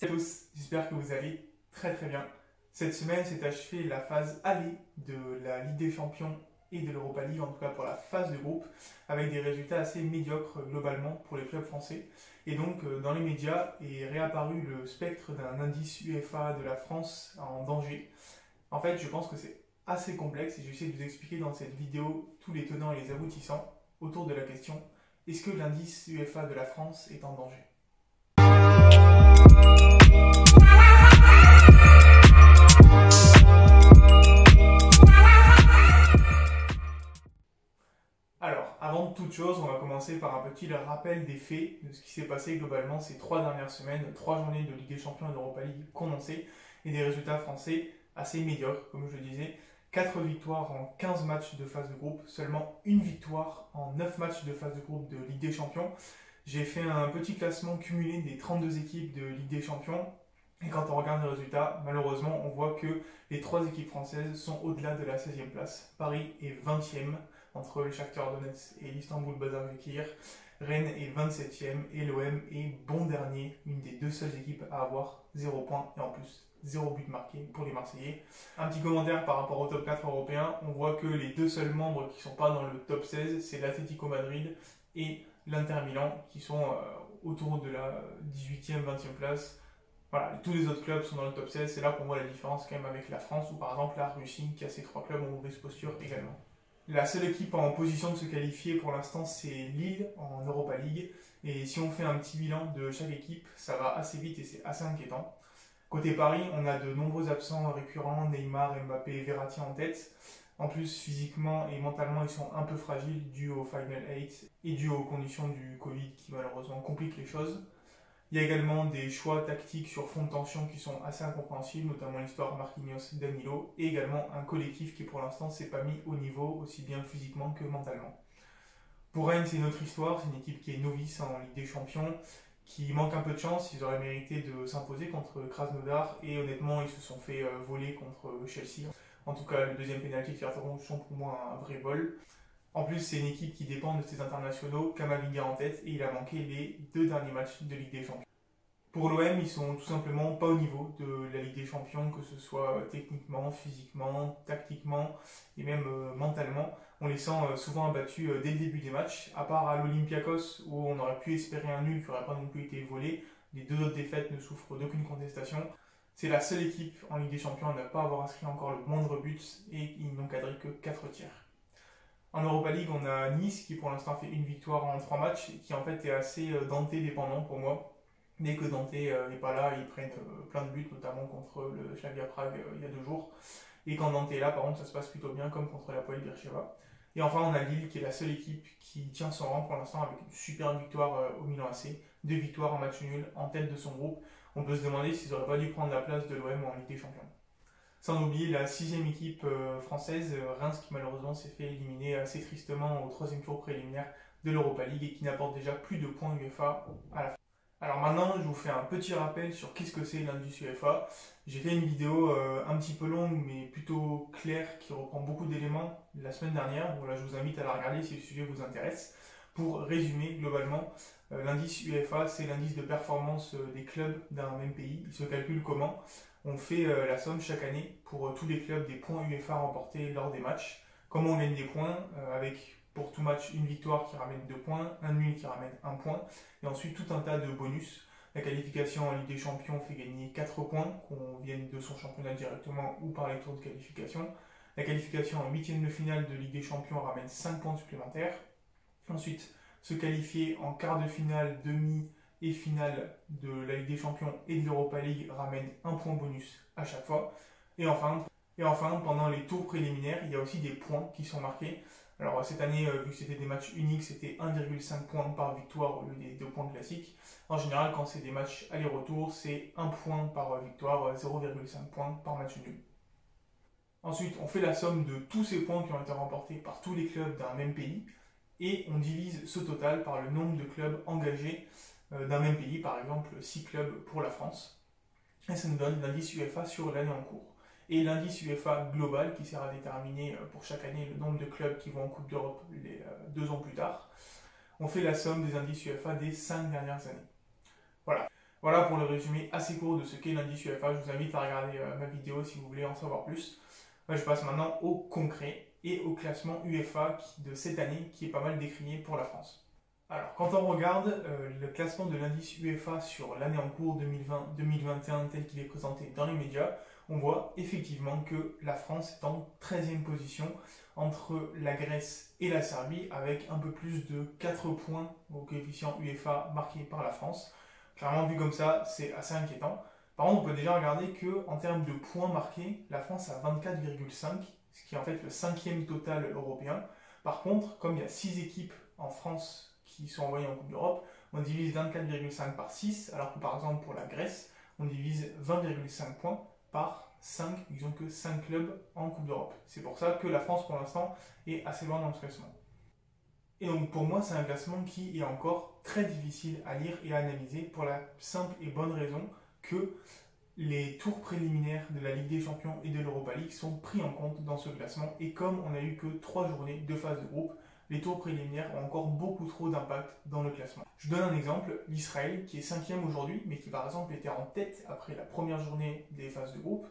Salut à tous, j'espère que vous allez très bien. Cette semaine s'est achevée la phase aller de la Ligue des Champions et de l'Europa League, en tout cas pour la phase de groupe, avec des résultats assez médiocres globalement pour les clubs français. Et donc dans les médias est réapparu le spectre d'un indice UEFA de la France en danger. En fait, je pense que c'est assez complexe et j'essaie de vous expliquer dans cette vidéo tous les tenants et les aboutissants autour de la question: est-ce que l'indice UEFA de la France est en danger ? Alors, avant toute chose, on va commencer par un petit rappel des faits de ce qui s'est passé globalement ces 3 dernières semaines, 3 journées de Ligue des Champions et d'Europa League condensées, et des résultats français assez médiocres, comme je le disais. 4 victoires en 15 matchs de phase de groupe, seulement une victoire en 9 matchs de phase de groupe de Ligue des Champions. J'ai fait un petit classement cumulé des 32 équipes de Ligue des Champions. Et quand on regarde les résultats, malheureusement, on voit que les 3 équipes françaises sont au-delà de la 16e place. Paris est 20e entre le Shakhtar Donetsk et l'Istanbul Basaksehir. Rennes est 27e et l'OM est bon dernier, une des 2 seules équipes à avoir 0 points et en plus 0 but marqué pour les Marseillais. Un petit commentaire par rapport au top 4 européen, on voit que les 2 seuls membres qui ne sont pas dans le top 16, c'est l'Atlético Madrid et l'Inter Milan qui sont autour de la 18e, 20e place. Voilà, tous les autres clubs sont dans le top 16, c'est là qu'on voit la différence quand même avec la France ou par exemple la Russie qui a ces 3 clubs en mauvaise posture également. La seule équipe en position de se qualifier pour l'instant c'est Lille en Europa League, et si on fait un petit bilan de chaque équipe, ça va assez vite et c'est assez inquiétant. Côté Paris, on a de nombreux absents récurrents, Neymar, Mbappé et Verratti en tête. En plus, physiquement et mentalement, ils sont un peu fragiles dû au Final 8 et dû aux conditions du Covid qui malheureusement compliquent les choses. Il y a également des choix tactiques sur fond de tension qui sont assez incompréhensibles, notamment l'histoire Marquinhos-Danilo, et également un collectif qui pour l'instant s'est pas mis au niveau, aussi bien physiquement que mentalement. Pour Rennes, c'est une autre histoire, c'est une équipe qui est novice en Ligue des Champions, qui manque un peu de chance, ils auraient mérité de s'imposer contre Krasnodar, et honnêtement ils se sont fait voler contre Chelsea. En tout cas, le deuxième pénalty qui sont pour moi un vrai vol. En plus, c'est une équipe qui dépend de ses internationaux, Camavinga en tête, et il a manqué les 2 derniers matchs de Ligue des Champions. Pour l'OM, ils sont tout simplement pas au niveau de la Ligue des Champions, que ce soit techniquement, physiquement, tactiquement et même mentalement. On les sent souvent abattus dès le début des matchs, à part à l'Olympiakos où on aurait pu espérer un nul qui n'aurait pas non plus été volé. Les 2 autres défaites ne souffrent d'aucune contestation. C'est la seule équipe en Ligue des Champions à ne pas avoir inscrit encore le moindre but et ils n'ont cadré que 4 tirs. En Europa League, on a Nice qui pour l'instant fait une victoire en 3 matchs, qui en fait est assez Dante dépendant pour moi. Dès que Dante n'est pas là, ils prennent plein de buts, notamment contre le Slavia Prague il y a 2 jours. Et quand Dante est là, par contre, ça se passe plutôt bien, comme contre l'Hapoel Beersheva. Et enfin, on a Lille qui est la seule équipe qui tient son rang pour l'instant avec une super victoire au Milan AC. 2 victoires en match nul en tête de son groupe. On peut se demander s'ils n'auraient pas dû prendre la place de l'OM en Ligue des Champions. Sans oublier la 6e équipe française, Reims, qui malheureusement s'est fait éliminer assez tristement au 3e tour préliminaire de l'Europa League et qui n'apporte déjà plus de points UEFA à la fin. Alors maintenant, je vous fais un petit rappel sur qu'est-ce que c'est l'indice UEFA. J'ai fait une vidéo un petit peu longue mais plutôt claire qui reprend beaucoup d'éléments la semaine dernière. Voilà, je vous invite à la regarder si le sujet vous intéresse. Pour résumer globalement, l'indice UEFA, c'est l'indice de performance des clubs d'un même pays. Il se calcule comment ? On fait la somme chaque année pour tous les clubs des points UEFA remportés lors des matchs. Comment on gagne des points avec pour tout match une victoire qui ramène 2 points, un nul qui ramène 1 point, et ensuite tout un tas de bonus. La qualification en Ligue des Champions fait gagner 4 points, qu'on vienne de son championnat directement ou par les tours de qualification. La qualification en 8e de finale de Ligue des Champions ramène 5 points supplémentaires. Ensuite, se qualifier en quart de finale, demi et finale de la Ligue des Champions et de l'Europa League ramène 1 point bonus à chaque fois. Et enfin, pendant les tours préliminaires, il y a aussi des points qui sont marqués. Alors cette année, vu que c'était des matchs uniques, c'était 1,5 points par victoire au lieu des 2 points classiques. En général, quand c'est des matchs aller-retour, c'est 1 point par victoire, 0,5 points par match nul. Ensuite, on fait la somme de tous ces points qui ont été remportés par tous les clubs d'un même pays et on divise ce total par le nombre de clubs engagés d'un même pays, par exemple 6 clubs pour la France. Et ça nous donne l'indice UEFA sur l'année en cours. Et l'indice UEFA global qui sert à déterminer pour chaque année le nombre de clubs qui vont en Coupe d'Europe les 2 ans plus tard. On fait la somme des indices UEFA des 5 dernières années. Voilà. Voilà pour le résumé assez court de ce qu'est l'indice UEFA. Je vous invite à regarder ma vidéo si vous voulez en savoir plus. Moi, je passe maintenant au concret et au classement UEFA de cette année qui est pas mal décrié pour la France. Alors, quand on regarde le classement de l'indice UEFA sur l'année en cours 2020-2021 tel qu'il est présenté dans les médias, on voit effectivement que la France est en 13e position entre la Grèce et la Serbie avec un peu plus de 4 points au coefficient UEFA marqué par la France. Clairement, vu comme ça, c'est assez inquiétant. Par contre, on peut déjà regarder qu'en termes de points marqués, la France a 24,5, ce qui est en fait le 5e total européen. Par contre, comme il y a 6 équipes en France qui sont envoyées en Coupe d'Europe, on divise 24,5 par 6, alors que par exemple pour la Grèce, on divise 20,5 points par 5, ils n'ont que 5 clubs en Coupe d'Europe. C'est pour ça que la France pour l'instant est assez loin dans ce classement. Et donc pour moi, c'est un classement qui est encore très difficile à lire et à analyser pour la simple et bonne raison que les tours préliminaires de la Ligue des Champions et de l'Europa League sont pris en compte dans ce classement. Et comme on n'a eu que 3 journées de phase de groupe, les tours préliminaires ont encore beaucoup trop d'impact dans le classement. Je donne un exemple, l'Israël qui est 5e aujourd'hui, mais qui par exemple était en tête après la première journée des phases de groupe.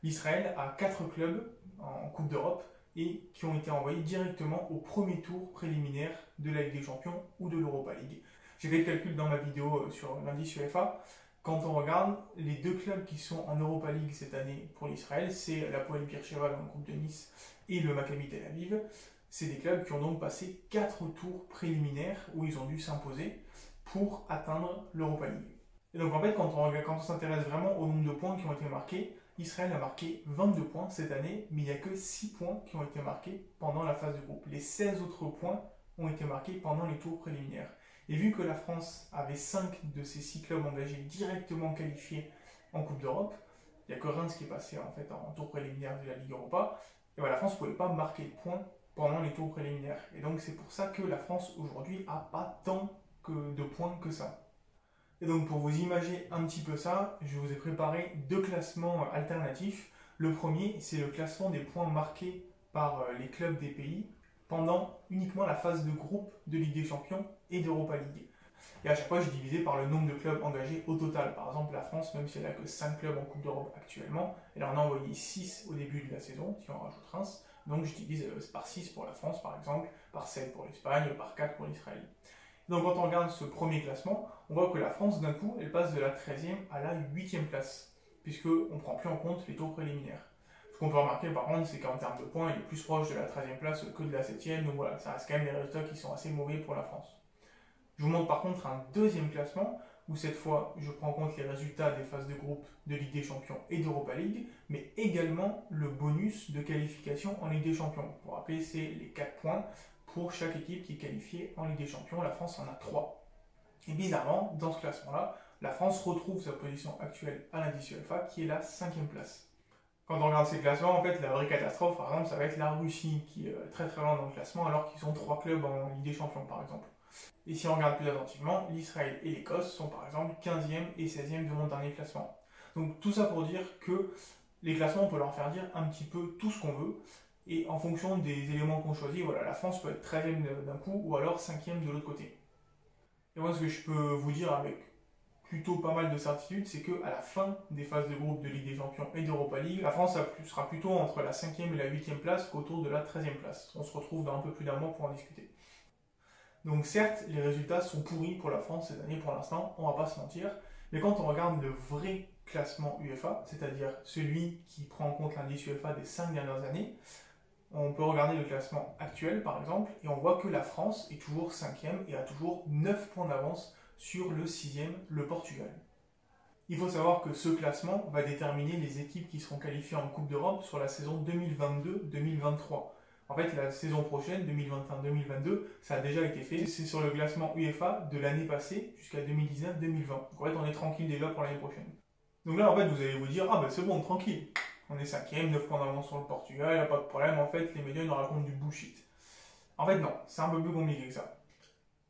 L'Israël a 4 clubs en Coupe d'Europe et qui ont été envoyés directement au premier tour préliminaire de la Ligue des Champions ou de l'Europa League. J'ai fait le calcul dans ma vidéo sur l'indice UEFA. Quand on regarde, les 2 clubs qui sont en Europa League cette année pour l'Israël, c'est l'Hapoel Beer-Sheva dans le groupe de Nice et le Maccabi Tel Aviv. C'est des clubs qui ont donc passé 4 tours préliminaires où ils ont dû s'imposer pour atteindre l'Europa League. Et donc en fait, quand on s'intéresse vraiment au nombre de points qui ont été marqués, Israël a marqué 22 points cette année, mais il n'y a que 6 points qui ont été marqués pendant la phase de groupe. Les 16 autres points ont été marqués pendant les tours préliminaires. Et vu que la France avait 5 de ces 6 clubs engagés directement qualifiés en Coupe d'Europe, il n'y a que Reims qui est passé en fait en tour préliminaire de la Ligue Europa, et ben, la France ne pouvait pas marquer de points pendant les tours préliminaires. Et donc c'est pour ça que la France aujourd'hui n'a pas tant de points que ça. Et donc pour vous imaginer un petit peu ça, je vous ai préparé 2 classements alternatifs. Le premier, c'est le classement des points marqués par les clubs des pays pendant uniquement la phase de groupe de Ligue des Champions et d'Europa League. Et à chaque fois, je divisais par le nombre de clubs engagés au total. Par exemple, la France, même si elle n'a que 5 clubs en Coupe d'Europe actuellement, elle en a envoyé 6 au début de la saison, si on rajoute Reims. Donc je divise par 6 pour la France, par exemple, par 7 pour l'Espagne, par 4 pour l'Israël. Donc quand on regarde ce premier classement, on voit que la France, d'un coup, elle passe de la 13e à la 8e place, puisqu'on ne prend plus en compte les tours préliminaires. Ce qu'on peut remarquer par contre, c'est qu'en termes de points, il est plus proche de la 13e place que de la 7e, donc voilà, ça reste quand même des résultats qui sont assez mauvais pour la France. Je vous montre par contre un deuxième classement, où cette fois, je prends en compte les résultats des phases de groupe de Ligue des Champions et d'Europa League, mais également le bonus de qualification en Ligue des Champions. Pour rappeler, c'est les 4 points pour chaque équipe qui est qualifiée en Ligue des Champions. La France en a 3. Et bizarrement, dans ce classement-là, la France retrouve sa position actuelle à l'indice UEFA, qui est la 5e place. Quand on regarde ces classements, en fait, la vraie catastrophe, par exemple, ça va être la Russie, qui est très très loin dans le classement, alors qu'ils ont 3 clubs en Ligue des Champions, par exemple. Et si on regarde plus attentivement, l'Israël et l'Écosse sont par exemple 15e et 16e de mon dernier classement. Donc tout ça pour dire que les classements, on peut leur faire dire un petit peu tout ce qu'on veut, et en fonction des éléments qu'on choisit, voilà, la France peut être 13e d'un coup, ou alors 5e de l'autre côté. Et moi, ce que je peux vous dire avec plutôt pas mal de certitude, c'est qu'à la fin des phases de groupe de Ligue des Champions et d'Europa League, la France sera plutôt entre la 5e et la 8e place qu'autour de la 13e place. On se retrouve dans un peu plus d'un mois pour en discuter. Donc certes, les résultats sont pourris pour la France cette année pour l'instant, on va pas se mentir, mais quand on regarde le vrai classement UEFA, c'est-à-dire celui qui prend en compte l'indice UEFA des 5 dernières années, on peut regarder le classement actuel par exemple, et on voit que la France est toujours 5e et a toujours 9 points d'avance sur le 6e, le Portugal. Il faut savoir que ce classement va déterminer les équipes qui seront qualifiées en Coupe d'Europe sur la saison 2022-2023. En fait, la saison prochaine, 2021-2022, ça a déjà été fait. C'est sur le classement UEFA de l'année passée jusqu'à 2019-2020. Donc en fait, on est tranquille déjà pour l'année prochaine. Donc là, en fait, vous allez vous dire, ah ben c'est bon, tranquille. On est 5e, 9 points d'avance sur le Portugal, il n'y a pas de problème. En fait, les médias nous racontent du bullshit. En fait, non, c'est un peu plus compliqué que ça.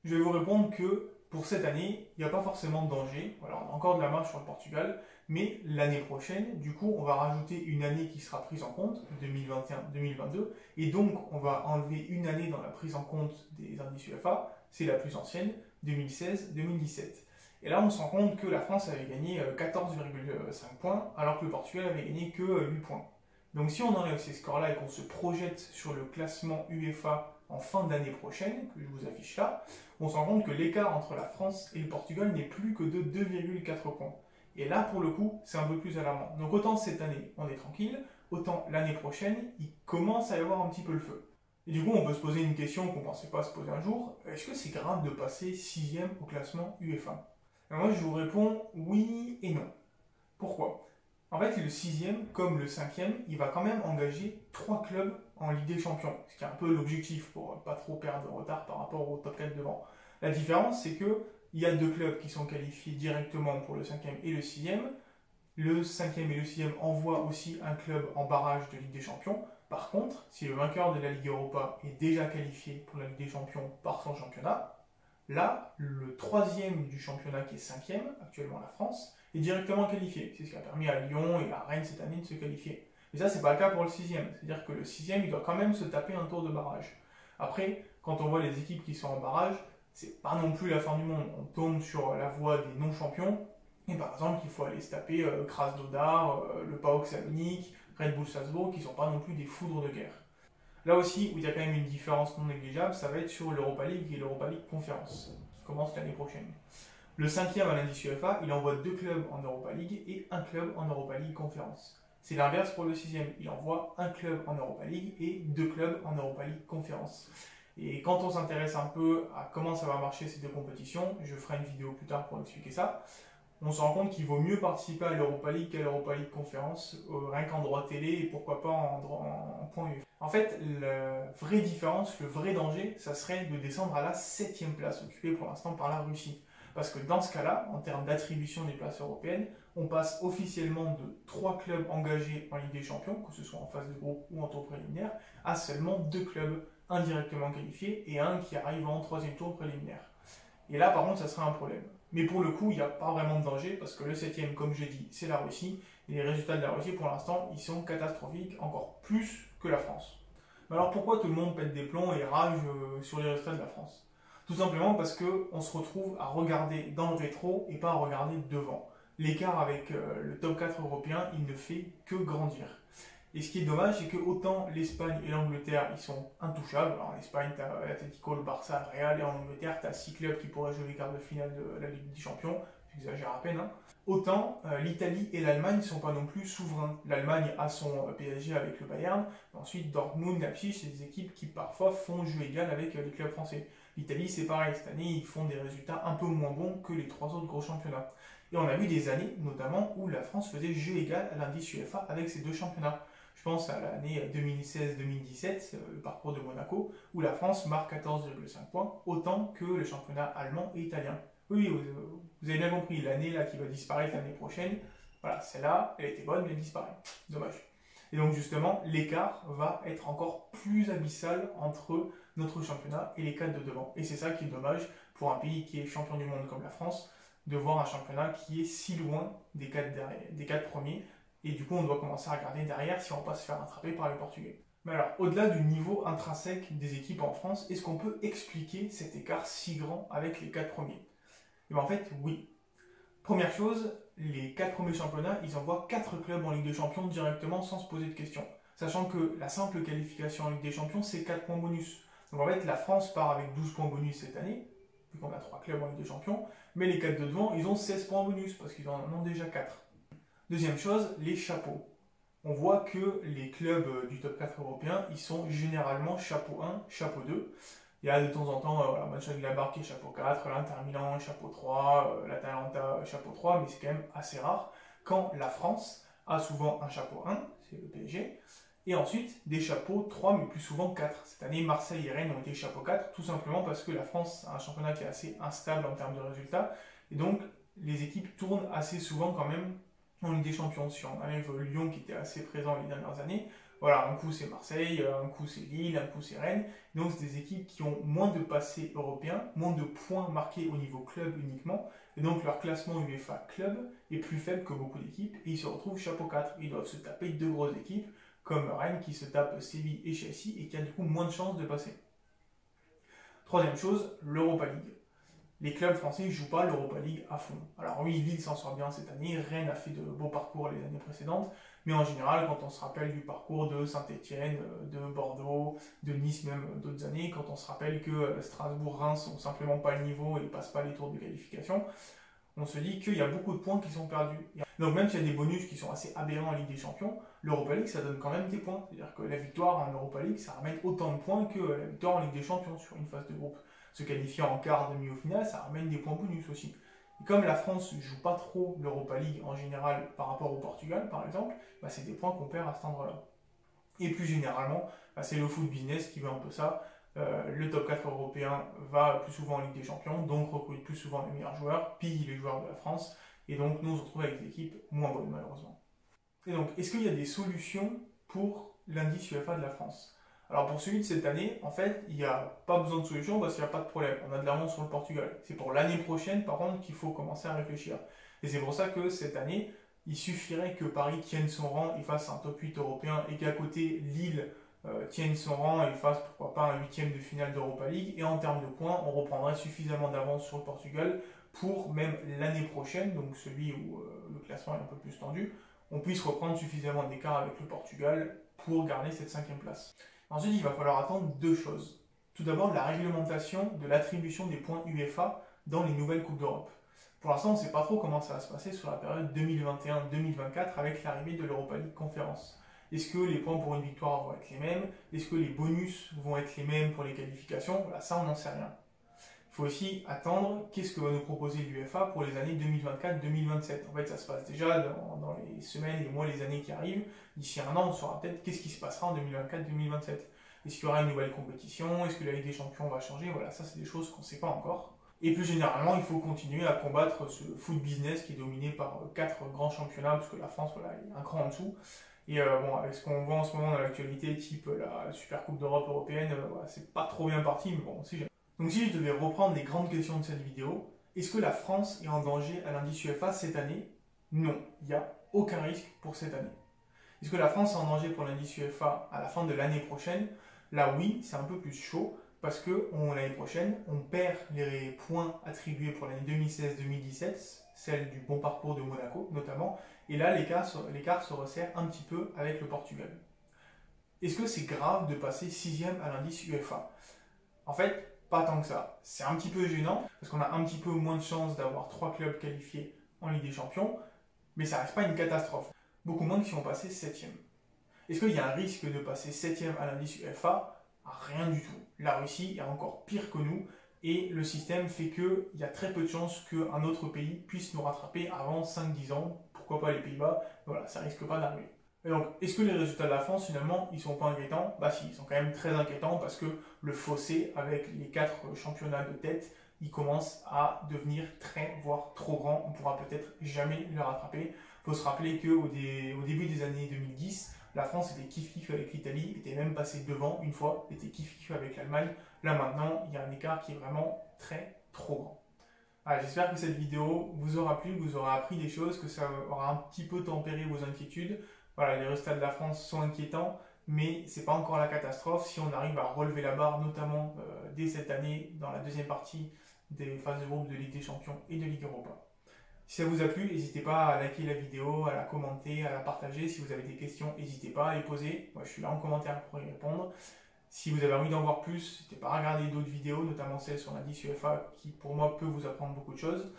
Je vais vous répondre que pour cette année, il n'y a pas forcément de danger. Voilà, on a encore de la marge sur le Portugal. Mais l'année prochaine, du coup, on va rajouter une année qui sera prise en compte, 2021-2022, et donc on va enlever une année dans la prise en compte des indices UEFA, c'est la plus ancienne, 2016-2017. Et là, on se rend compte que la France avait gagné 14,5 points, alors que le Portugal avait gagné que 8 points. Donc si on enlève ces scores-là et qu'on se projette sur le classement UEFA en fin d'année prochaine, que je vous affiche là, on se rend compte que l'écart entre la France et le Portugal n'est plus que de 2,4 points. Et là, pour le coup, c'est un peu plus alarmant. Donc autant cette année, on est tranquille, autant l'année prochaine, il commence à y avoir un petit peu le feu. Et du coup, on peut se poser une question qu'on ne pensait pas se poser un jour. Est-ce que c'est grave de passer 6e au classement UEFA? Alors moi, je vous réponds oui et non. Pourquoi? En fait, le 6e, comme le 5e, il va quand même engager 3 clubs en Ligue des Champions, ce qui est un peu l'objectif pour pas trop perdre de retard par rapport au top 4 devant. La différence, c'est qu'il y a 2 clubs qui sont qualifiés directement pour le 5e et le 6e. Le 5e et le 6e envoient aussi un club en barrage de Ligue des Champions. Par contre, si le vainqueur de la Ligue Europa est déjà qualifié pour la Ligue des Champions par son championnat, là, le 3e du championnat qui est 5e, actuellement la France, est directement qualifié. C'est ce qui a permis à Lyon et à Rennes cette année de se qualifier. Mais ça, c'est pas le cas pour le 6e. C'est-à-dire que le 6e, il doit quand même se taper un tour de barrage. Après, quand on voit les équipes qui sont en barrage, c'est pas non plus la fin du monde. On tombe sur la voie des non-champions. Et par exemple, il faut aller se taper Krasnodar, le PAOK Salonique, Red Bull Salzbourg, qui ne sont pas non plus des foudres de guerre. Là aussi, où il y a quand même une différence non négligeable, ça va être sur l'Europa League et l'Europa League Conference, qui commence l'année prochaine. Le 5e à l'indice UEFA, il envoie 2 clubs en Europa League et 1 club en Europa League Conference. C'est l'inverse pour le 6e, il envoie 1 club en Europa League et 2 clubs en Europa League Conference. Et quand on s'intéresse un peu à comment ça va marcher ces deux compétitions, je ferai une vidéo plus tard pour expliquer ça, on se rend compte qu'il vaut mieux participer à l'Europa League qu'à l'Europa League Conference, rien qu'en droit télé et pourquoi pas en point UEFA. En fait, la vraie différence, le vrai danger, ça serait de descendre à la 7e place, occupée pour l'instant par la Russie. Parce que dans ce cas-là, en termes d'attribution des places européennes, on passe officiellement de 3 clubs engagés en Ligue des Champions, que ce soit en phase de groupe ou en tour préliminaire, à seulement 2 clubs indirectement qualifiés et un qui arrive en 3e tour préliminaire. Et là, par contre, ça serait un problème. Mais pour le coup, il n'y a pas vraiment de danger parce que le 7e, comme je dis, c'est la Russie. Et les résultats de la Russie, pour l'instant, ils sont catastrophiques, encore plus que la France. Mais alors pourquoi tout le monde pète des plombs et rage sur les résultats de la France? Tout simplement parce qu'on se retrouve à regarder dans le rétro et pas à regarder devant. L'écart avec le top 4 européen, il ne fait que grandir. Et ce qui est dommage, c'est que autant l'Espagne et l'Angleterre, ils sont intouchables. Alors, en Espagne, tu as l'Atlético, le Barça, le Real, et en Angleterre, tu as 6 clubs qui pourraient jouer les quarts de finale de la Ligue des Champions. J'exagère à peine. Hein. Autant l'Italie et l'Allemagne ne sont pas non plus souverains. L'Allemagne a son PSG avec le Bayern. Ensuite, Dortmund, Leipzig, c'est des équipes qui parfois font jeu égal avec les clubs français. L'Italie, c'est pareil. Cette année, ils font des résultats un peu moins bons que les 3 autres gros championnats. Et on a vu des années, notamment, où la France faisait jeu égal à l'indice UEFA avec ces deux championnats. Je pense à l'année 2016-2017, le parcours de Monaco, où la France marque 14,5 points, autant que le championnat allemand et italien. Oui, vous avez bien compris, l'année là qui va disparaître l'année prochaine, voilà, celle-là, elle était bonne, mais elle disparaît. Dommage. Et donc justement, l'écart va être encore plus abyssal entre notre championnat et les 4 de devant. Et c'est ça qui est dommage pour un pays qui est champion du monde comme la France, de voir un championnat qui est si loin des 4 premiers. Et du coup, on doit commencer à regarder derrière si on ne va pas se faire attraper par les Portugais. Mais alors, au-delà du niveau intrinsèque des équipes en France, est-ce qu'on peut expliquer cet écart si grand avec les 4 premiers? Et bien en fait, oui. Première chose, les 4 premiers championnats, ils envoient 4 clubs en Ligue des Champions directement sans se poser de questions. Sachant que la simple qualification en Ligue des Champions, c'est 4 points bonus. Donc en fait, la France part avec 12 points bonus cette année, vu qu'on a 3 clubs en Ligue des Champions, mais les 4 de devant, ils ont 16 points bonus, parce qu'ils en ont déjà 4. Deuxième chose, les chapeaux. On voit que les clubs du top 4 européen, ils sont généralement chapeau 1, chapeau 2. Il y a de temps en temps Mönchengladbach qui est chapeau 4, l'Inter Milan chapeau 3, l'Atalanta chapeau 3, mais c'est quand même assez rare. Quand la France a souvent un chapeau 1, c'est le PSG, et ensuite des chapeaux 3, mais plus souvent 4. Cette année, Marseille et Rennes ont été chapeau 4, tout simplement parce que la France a un championnat qui est assez instable en termes de résultats, et donc les équipes tournent assez souvent quand même en Ligue des Champions. Si on enlève Lyon qui était assez présent les dernières années, voilà, un coup c'est Marseille, un coup c'est Lille, un coup c'est Rennes. Donc c'est des équipes qui ont moins de passés européens, moins de points marqués au niveau club uniquement, et donc leur classement UEFA club est plus faible que beaucoup d'équipes, et ils se retrouvent chapeau 4. Ils doivent se taper 2 grosses équipes, comme Rennes qui se tape Séville et Chelsea, et qui a du coup moins de chances de passer. Troisième chose, l'Europa League. les clubs français ne jouent pas l'Europa League à fond. Alors oui, Lille s'en sort bien cette année, Rennes a fait de beaux parcours les années précédentes, mais en général, quand on se rappelle du parcours de Saint-Etienne, de Bordeaux, de Nice, même d'autres années, quand on se rappelle que Strasbourg, Reims n'ont simplement pas le niveau et ne passent pas les tours de qualification, on se dit qu'il y a beaucoup de points qui sont perdus. Donc même s'il y a des bonus qui sont assez aberrants en Ligue des Champions, l'Europa League ça donne quand même des points. C'est-à-dire que la victoire en Europa League ça ramène autant de points que la victoire en Ligue des Champions sur une phase de groupe. Se qualifier en quart, demi au final, ça ramène des points bonus aussi. Et comme la France ne joue pas trop l'Europa League en général par rapport au Portugal par exemple, bah, c'est des points qu'on perd à cet endroit-là. Et plus généralement, bah, c'est le foot business qui veut un peu ça. Le top 4 européen va plus souvent en Ligue des Champions, donc recrute plus souvent les meilleurs joueurs, pille les joueurs de la France, et donc nous on se retrouve avec des équipes moins bonnes malheureusement. Et donc, est-ce qu'il y a des solutions pour l'indice UEFA de la France? Alors pour celui de cette année, en fait, il n'y a pas besoin de solution parce qu'il n'y a pas de problème. On a de l'avance sur le Portugal. C'est pour l'année prochaine, par contre, qu'il faut commencer à réfléchir. Et c'est pour ça que cette année, il suffirait que Paris tienne son rang et fasse un top 8 européen et qu'à côté, Lille tienne son rang et fasse pourquoi pas un huitième de finale d'Europa League. Et en termes de points, on reprendrait suffisamment d'avance sur le Portugal pour même l'année prochaine, donc celui où le classement est un peu plus tendu, on puisse reprendre suffisamment d'écart avec le Portugal pour garder cette 5e place. Ensuite, il va falloir attendre deux choses. Tout d'abord, la réglementation de l'attribution des points UEFA dans les nouvelles Coupes d'Europe. Pour l'instant, on ne sait pas trop comment ça va se passer sur la période 2021-2024 avec l'arrivée de l'Europa League Conférence. Est-ce que les points pour une victoire vont être les mêmes? Est-ce que les bonus vont être les mêmes pour les qualifications? Voilà, ça, on n'en sait rien. Il faut aussi attendre qu'est-ce que va nous proposer l'UEFA pour les années 2024-2027. En fait, ça se passe déjà dans les semaines, les mois, les années qui arrivent. D'ici un an, on saura peut-être qu'est-ce qui se passera en 2024-2027. Est-ce qu'il y aura une nouvelle compétition? Est-ce que la Ligue des Champions va changer? Voilà, ça c'est des choses qu'on ne sait pas encore. Et plus généralement, il faut continuer à combattre ce foot business qui est dominé par 4 grands championnats, parce que la France, voilà, est un cran en dessous. Et bon, avec ce qu'on voit en ce moment dans l'actualité, type la Super Coupe d'Europe européenne, voilà, c'est pas trop bien parti, mais bon, si jamais. Donc si je devais reprendre les grandes questions de cette vidéo, est-ce que la France est en danger à l'indice UEFA cette année? Non, il n'y a aucun risque pour cette année. Est-ce que la France est en danger pour l'indice UEFA à la fin de l'année prochaine? Là oui, c'est un peu plus chaud, parce que l'année prochaine, on perd les points attribués pour l'année 2016-2017, celle du bon parcours de Monaco notamment, et là l'écart se resserre un petit peu avec le Portugal. Est-ce que c'est grave de passer 6e à l'indice UEFA? En fait, pas tant que ça. C'est un petit peu gênant, parce qu'on a un petit peu moins de chances d'avoir 3 clubs qualifiés en Ligue des Champions, mais ça reste pas une catastrophe. Beaucoup moins que si on passait 7e. Est-ce qu'il y a un risque de passer 7e à l'indice UEFA? Rien du tout. La Russie est encore pire que nous, et le système fait qu'il y a très peu de chances qu'un autre pays puisse nous rattraper avant 5-10 ans. Pourquoi pas les Pays-Bas? Voilà, ça risque pas d'arriver. Et donc, est-ce que les résultats de la France, finalement, ils sont pas inquiétants? Bah si, ils sont quand même très inquiétants parce que le fossé avec les 4 championnats de tête, il commence à devenir très, voire trop grand. On pourra peut-être jamais le rattraper. Il faut se rappeler qu'au début des années 2010, la France était kiff-kiff avec l'Italie, était même passée devant une fois, était kiff-kiff avec l'Allemagne. Là maintenant, il y a un écart qui est vraiment trop grand. Voilà, j'espère que cette vidéo vous aura plu, vous aura appris des choses, que ça aura un petit peu tempéré vos inquiétudes. Voilà, les résultats de la France sont inquiétants, mais c'est pas encore la catastrophe si on arrive à relever la barre, notamment dès cette année, dans la deuxième partie des phases de groupe de Ligue des Champions et de Ligue Europa. Si ça vous a plu, n'hésitez pas à liker la vidéo, à la commenter, à la partager. Si vous avez des questions, n'hésitez pas à les poser. Moi, je suis là en commentaire pour y répondre. Si vous avez envie d'en voir plus, n'hésitez pas à regarder d'autres vidéos, notamment celle sur l'indice UEFA, qui pour moi peut vous apprendre beaucoup de choses.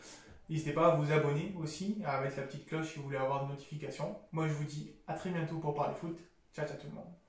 N'hésitez pas à vous abonner aussi, avec la petite cloche si vous voulez avoir des notifications. Moi, je vous dis à très bientôt pour parler foot. Ciao, ciao tout le monde.